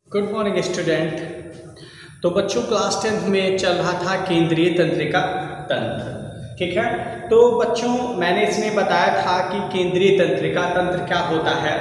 Good morning student. तो बच्चों class 10th में चल रहा था केंद्रीय तंत्रिका तंत्र। ठीक है, तो बच्चों मैंने इसमें बताया था कि केंद्रीय तंत्रिका तंत्र क्या होता है।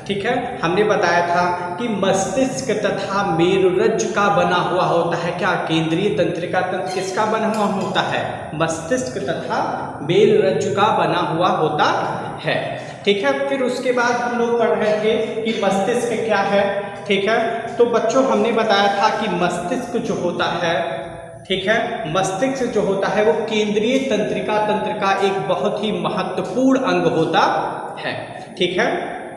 ठीक है, हमने बताया था कि मस्तिष्क तथा मेरुरज्जु का बना हुआ होता है। क्या केंद्रीय तंत्रिका तंत्र किसका बना हुआ होता है? मस्तिष्क तथा मेरुरज्जु का बना हुआ होता है। ठीक है, फिर उसके बाद हम लोग पढ़ रहे थे कि मस्तिष्क क्या है। ठीक है, तो बच्चों हमने बताया था कि मस्तिष्क जो होता है, ठीक है, मस्तिष्क जो होता है वो केंद्रीय तंत्रिका तंत्र का एक बहुत ही महत्वपूर्ण अंग होता है। ठीक है,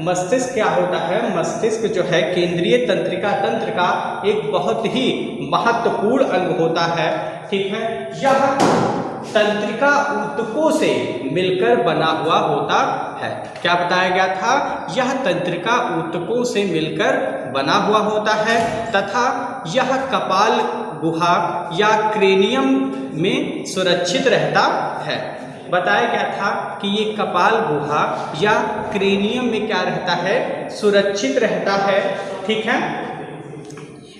मस्तिष्क क्या होता है? मस्तिष्क जो है केंद्रीय तंत्रिका तंत्र का एक बहुत ही महत्वपूर्ण अंग होता है। ठीक है, यह तंत्रिका ऊतकों से मिलकर बना हुआ होता है। क्या बताया गया था? यह तंत्रिका ऊतकों से मिलकर बना हुआ होता है तथा यह कपाल गुहा या क्रेनियम में सुरक्षित रहता है। बताया गया था कि ये कपाल गुहा या क्रेनियम में क्या रहता है? सुरक्षित रहता है। ठीक है,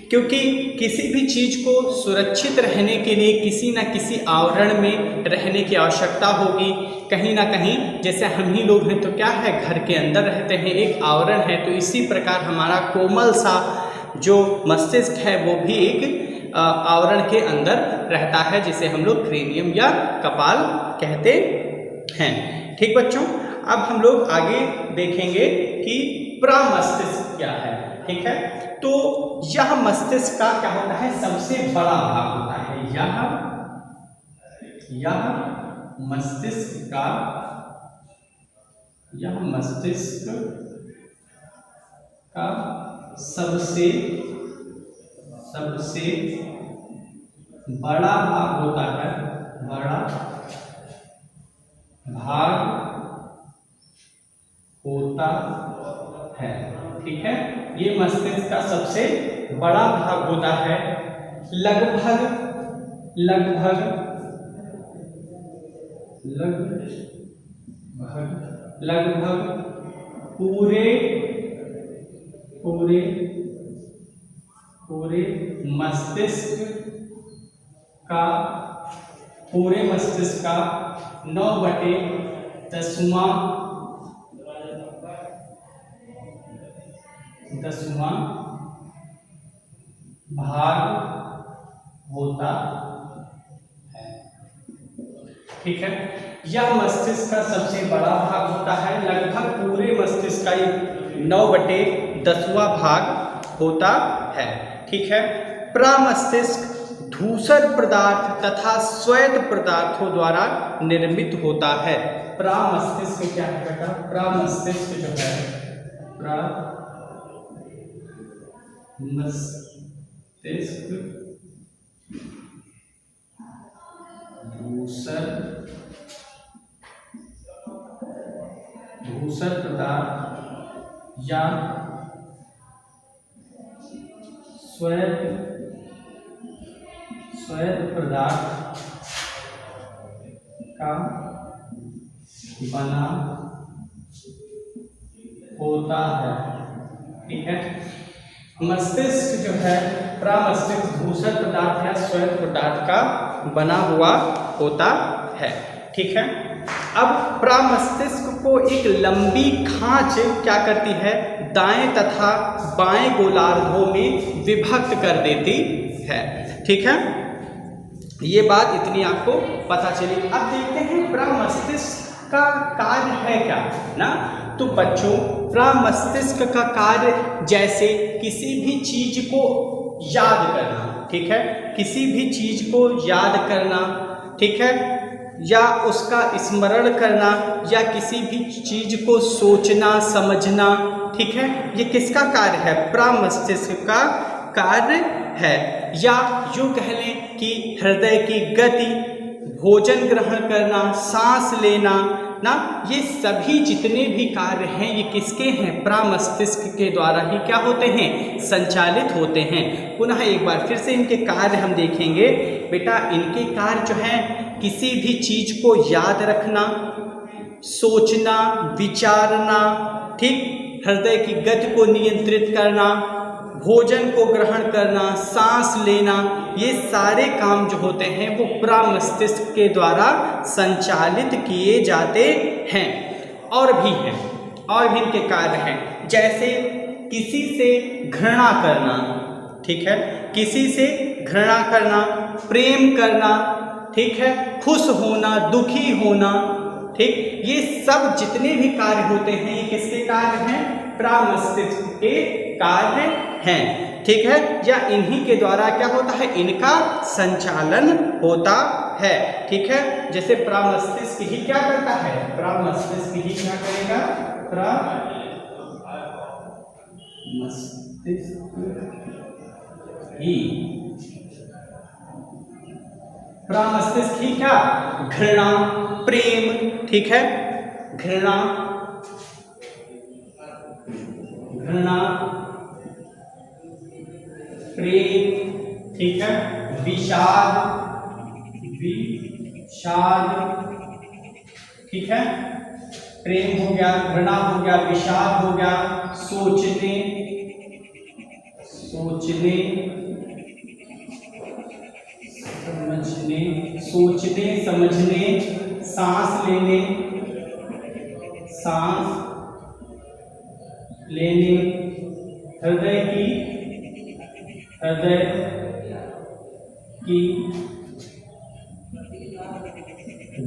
क्योंकि किसी भी चीज को सुरक्षित रहने के लिए किसी न किसी आवरण में रहने की आवश्यकता होगी। कहीं ना कहीं जैसे हम ही लोग हैं तो क्या है, घर के अंदर रहते हैं, एक आवरण है। तो इसी प्रकार हमारा कोमल सा जो मस्तिष्क है वो भी एक आवरण के अंदर रहता है, जिसे हम लोग क्रेनियम या कपाल कहते हैं। ठीक बच्चों, अब हम लोग आगे देखेंगे कि प्रमस्तिष्क क्या है। ठीक है, तो यह मस्तिष्क का क्या होता है? सबसे बड़ा भाग होता है। यह मस्तिष्क का सबसे बड़ा भाग होता है। बड़ा भाग होता है। ठीक है, ये मस्तिष्क का सबसे बड़ा भाग होता है। लगभग पूरे मस्तिष्क का 9/10वां भाग होता है। ठीक है, यह मस्तिष्क का सबसे बड़ा भाग होता है। लगभग पूरे मस्तिष्क का 9/10वां भाग होता है। ठीक है, प्रमस्तिष्क धूसर पदार्थ तथा श्वेत पदार्थों द्वारा निर्मित होता है। प्रमस्तिष्क क्या है बेटा? प्रमस्तिष्क जो है, मस्तिष्क धूसर पदार्थ या श्वेत पदार्थ का बना होता है। ठीक है, मस्तिष्क जो है, प्रमस्तिष्क धूसर पदार्थ या श्वेत पदार्थ का बना हुआ होता है। ठीक है, अब प्रमस्तिष्क को एक लंबी खांच क्या करती है? दाएं तथा बाएं गोलार्धों में विभक्त कर देती है। ठीक है, ये बात इतनी आपको पता चली। अब देखते हैं प्रमस्तिष्क का कार्य है क्या ना। तो बच्चों, प्रमस्तिष्क का कार्य जैसे किसी भी चीज को याद करना, ठीक है, किसी भी चीज को याद करना, ठीक है, या उसका स्मरण करना, या किसी भी चीज को सोचना समझना, ठीक है, ये किसका कार्य है? प्रमस्तिष्क का कार्य है। या यूं कह लें कि हृदय की गति, भोजन ग्रहण करना, सांस लेना ना, ये सभी जितने भी कार्य हैं ये किसके हैं? प्रमस्तिष्क के द्वारा ही क्या होते हैं? संचालित होते हैं। पुनः एक बार फिर से इनके कार्य हम देखेंगे। बेटा, इनके कार्य जो हैं, किसी भी चीज को याद रखना, सोचना, विचारना, ठीक, हृदय की गति को नियंत्रित करना, भोजन को ग्रहण करना, सांस लेना, ये सारे काम जो होते हैं वो प्रमस्तिष्क के द्वारा संचालित किए जाते हैं। और भी इनके कार्य हैं, जैसे किसी से घृणा करना, ठीक है, किसी से घृणा करना, प्रेम करना, ठीक है, खुश होना, दुखी होना, ठीक, ये सब जितने भी कार्य होते हैं ये किसके कार्य हैं? प्रमस्तिष्क के कार्य हैं, ठीक है, या इन्हीं के द्वारा क्या होता है? इनका संचालन होता है, ठीक है। जैसे प्रमस्तिष्क ही क्या करता है? प्रमस्तिष्क ही क्या करेगा? प्रमस्तिष्क ही क्या? घृणा, प्रेम, ठीक है, घृणा, प्रेम, ठीक है, विषाद, ठीक है, प्रेम हो गया, घृणा हो गया, विषाद हो गया, सोचने, समझने, सांस लेने, हृदय की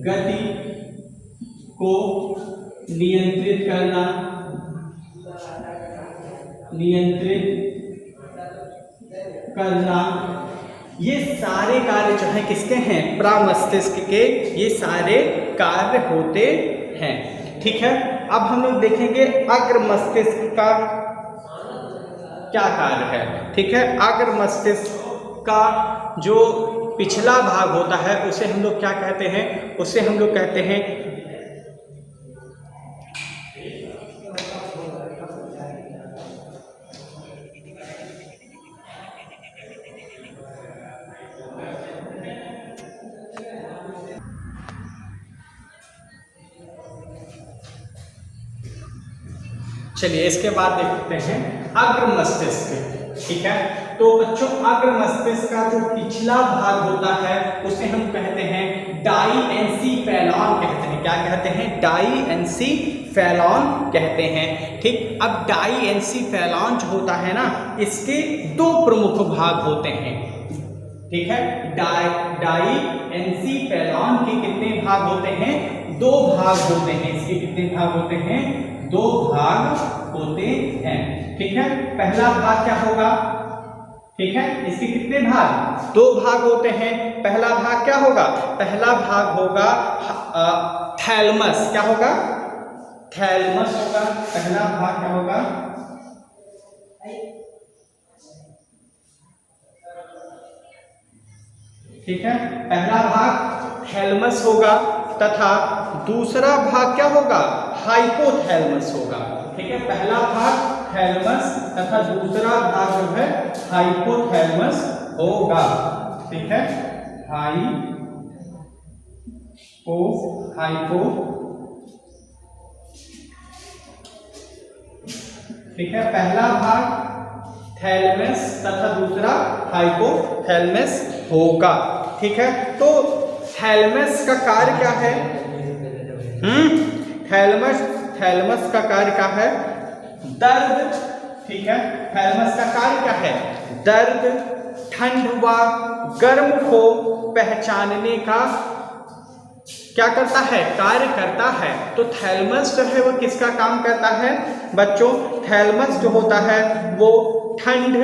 गति को नियंत्रित करना, ये सारे कार्य जो हैं किसके हैं? प्रमस्तिष्क के ये सारे कार्य होते हैं, ठीक है। अब हम लोग देखेंगे अग्र मस्तिष्क का क्या कार्य है, ठीक है। अग्र मस्तिष्क का जो पिछला भाग होता है उसे हम लोग क्या कहते हैं? उसे हम लोग कहते हैं चलिए इसके बाद देखते हैं अग्र मस्तिष्क, ठीक है। तो बच्चों अग्र मस्तिष्क का जो पिछला भाग होता है उसे हम कहते हैं डाईएनसीफेलॉन कहते हैं। क्या कहते हैं? डाईएनसीफेलॉन कहते हैं, ठीक। अब डाईएनसीफेलॉन जो होता है ना, इसके दो प्रमुख भाग होते हैं, ठीक है। डाईएनसीफेलॉन के कितने भाग होते हैं? दो भाग होते हैं। इसके कितने भाग होते हैं? दो भाग होते हैं, ठीक है। पहला भाग क्या होगा? ठीक है, इसके कितने भाग? दो भाग होते हैं। पहला भाग क्या होगा? पहला भाग होगा थैलमस। क्या होगा? थैलमस होगा। पहला भाग क्या होगा? ठीक है, पहला भाग थैलमस होगा तथा दूसरा भाग क्या होगा? हाइपोथैलमस होगा, ठीक है। पहला भाग थैलमस तथा दूसरा भाग जो है हाइपोथैलमस होगा, ठीक है। हाइपो, ठीक है। पहला भाग थैलमस तथा दूसरा हाइपोथैलमस होगा, ठीक है। तो थैलमस का कार्य क्या है? थैलमस का कार्य क्या है? दर्द, ठीक है। थैलमस का कार्य क्या है? दर्द, ठंड व गर्म को पहचानने का क्या करता है? कार्य करता है। तो थैलमस जो है वो किसका काम करता है बच्चों? थैलमस जो होता है वो ठंड,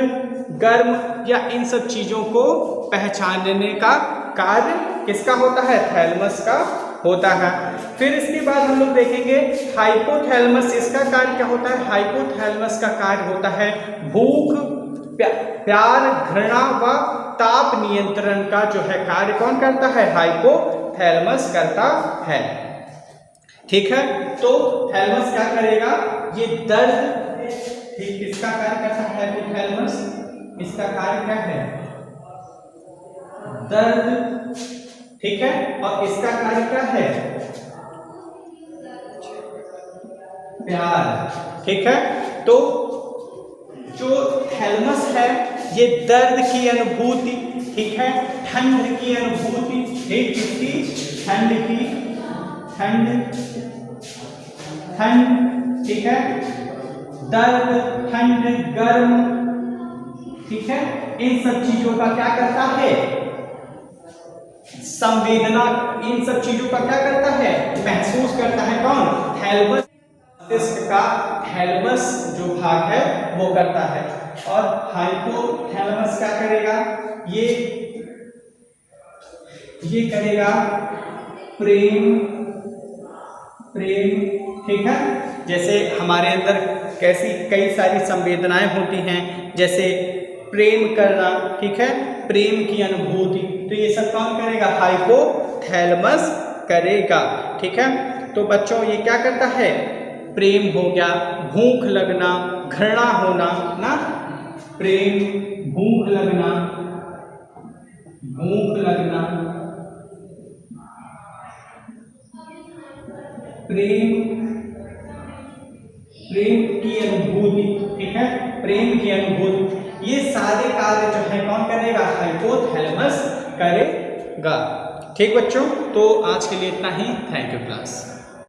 गर्म या इन सब चीजों को पहचानने का कार्य किसका होता है? थैलमस का होता है। फिर इसके बाद हम लोग देखेंगे हाइपोथैलमस। इसका कार्य क्या होता है? हाइपोथैलमस का कार्य होता है भूख, प्यार, घृणा व ताप नियंत्रण का जो है कार्य कौन करता है? हाइपोथैलमस करता है, ठीक है। तो थैलमस क्या करेगा? ये दर्द, ठीक, किसका कार्य करता है हाइपोथैलमस? इसका कार्य क्या है? दर्द, ठीक है। और इसका कार्य क्या है? प्यार, ठीक है। तो जो जो थैलमस है ये दर्द की अनुभूति, ठीक है, ठंड की अनुभूति, ठीक, किसकी, ठंड, ठीक है, दर्द, ठंड, गर्म, ठीक है, इन सब चीजों का क्या करता है, संवेदना, इन सब चीजों का क्या करता है, महसूस करता है। कौन, थैलेमस, मस्तिष्क का थैलेमस जो भाग है वो करता है। और हाइपोथैलेमस क्या करेगा, ये करेगा प्रेम, ठीक है। जैसे हमारे अंदर कैसी कई सारी संवेदनाएं होती हैं, जैसे प्रेम करना, ठीक है, प्रेम की अनुभूति, तो ये सब कौन करेगा, हाइपोथैलेमस करेगा, ठीक है। तो बच्चों ये क्या करता है, प्रेम हो गया, भूख लगना, घृणा होना ना, प्रेम, भूख लगना, प्रेम की अनुभूति, ठीक है, प्रेम की अनुभूति, ये सारे कार्य जो है कौन करेगा, हाइपोथैलेमस करेगा। ठीक बच्चों, तो आज के लिए इतना ही। Thank you class.